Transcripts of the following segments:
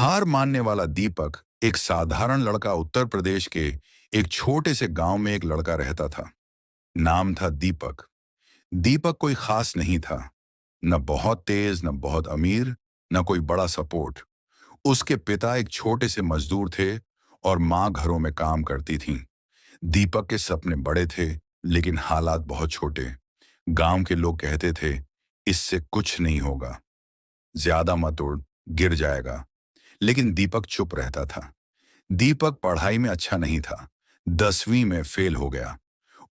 हार मानने वाला दीपक एक साधारण लड़का उत्तर प्रदेश के एक छोटे से गांव में एक लड़का रहता था। नाम था दीपक। दीपक कोई खास नहीं था। न बहुत तेज, न बहुत अमीर, न कोई बड़ा सपोर्ट। उसके पिता एक छोटे से मजदूर थे और माँ घरों में काम करती थीं। दीपक के सपने बड़े थे, लेकिन हालात बहुत छोटे। गांव के लोग कहते थे, इससे कुछ नहीं होगा, ज्यादा मत उड़, गिर जाएगा। लेकिन दीपक चुप रहता था। दीपक पढ़ाई में अच्छा नहीं था। 10वीं में फेल हो गया।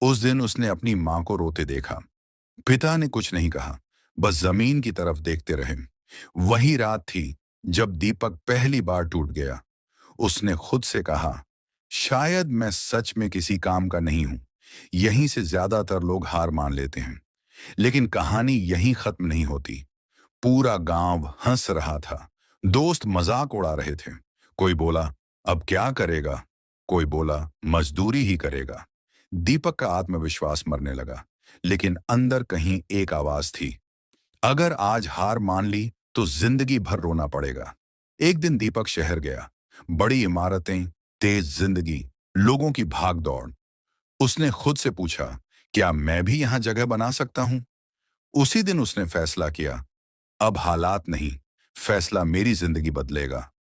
उस दिन उसने अपनी मां को रोते देखा। पिता ने कुछ नहीं कहा, बस जमीन की तरफ देखते रहे। वही रात थी जब दीपक पहली बार टूट गया। उसने खुद से कहा, शायद मैं सच में किसी काम का नहीं हूं। यहीं से ज्यादातर लोग हार मान लेते हैं। लेकिन कहानी यहीं खत्म नहीं होती। पूरा गांव हंस रहा था। दोस्त मजाक उड़ा रहे थे। कोई बोला, अब क्या करेगा? कोई बोला, मजदूरी ही करेगा। दीपक का आत्मविश्वास मरने लगा। लेकिन अंदर कहीं एक आवाज थी, अगर आज हार मान ली तो जिंदगी भर रोना पड़ेगा। एक दिन दीपक शहर गया। बड़ी इमारतें, तेज जिंदगी, लोगों की भाग दौड़। उसने खुद से पूछा, क्या मैं भी यहां जगह बना सकता हूं? उसी दिन उसने फैसला किया, अब हालात नहीं, फैसला मेरी जिंदगी बदलेगा।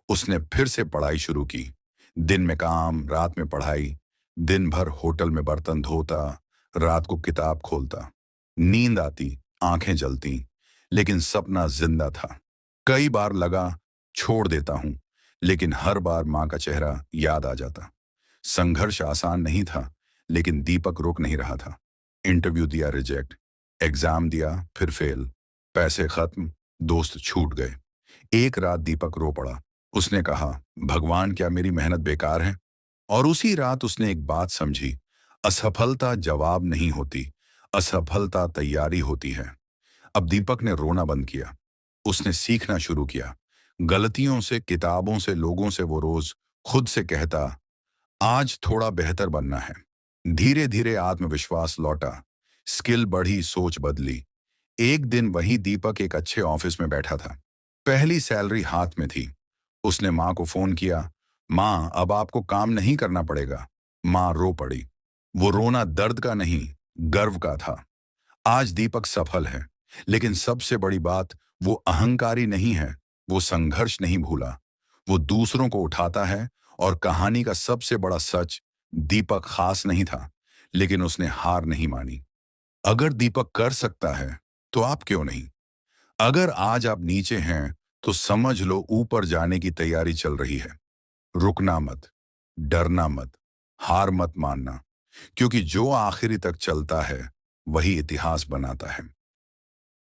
उसने फिर से पढ़ाई शुरू की। दिन में काम, रात में पढ़ाई। दिन भर होटल में बर्तन धोता, रात को किताब खोलता। नींद आती, आंखें जलती, लेकिन सपना जिंदा था। कई बार लगा छोड़ देता हूं, लेकिन हर बार मां का चेहरा याद आ जाता। संघर्ष आसान नहीं था, लेकिन दीपक रुक नहीं रहा था। इंटरव्यू दिया, रिजेक्ट। एग्जाम दिया, फिर फेल। पैसे खत्म, दोस्त छूट गए। एक रात दीपक रो पड़ा। उसने कहा, भगवान, क्या मेरी मेहनत बेकार है? और उसी रात उसने एक बात समझी, असफलता जवाब नहीं होती, असफलता तैयारी होती है। अब दीपक ने रोना बंद किया। उसने सीखना शुरू किया। गलतियों से, किताबों से, लोगों से। वो रोज खुद से कहता, आज थोड़ा बेहतर बनना है। धीरे धीरे आत्मविश्वास लौटा। स्किल बढ़ी, सोच बदली। एक दिन वही दीपक एक अच्छे ऑफिस में बैठा था। पहली सैलरी हाथ में थी। उसने मां को फोन किया, मां, अब आपको काम नहीं करना पड़ेगा। मां रो पड़ी। वो रोना दर्द का नहीं, गर्व का था। आज दीपक सफल है, लेकिन सबसे बड़ी बात, वो अहंकारी नहीं है। वो संघर्ष नहीं भूला। वो दूसरों को उठाता है। और कहानी का सबसे बड़ा सच, दीपक खास नहीं था, लेकिन उसने हार नहीं मानी। अगर दीपक कर सकता है, तो आप क्यों नहीं? अगर आज आप नीचे हैं, तो समझ लो ऊपर जाने की तैयारी चल रही है। रुकना मत, डरना मत, हार मत मानना, क्योंकि जो आखिरी तक चलता है, वही इतिहास बनाता है।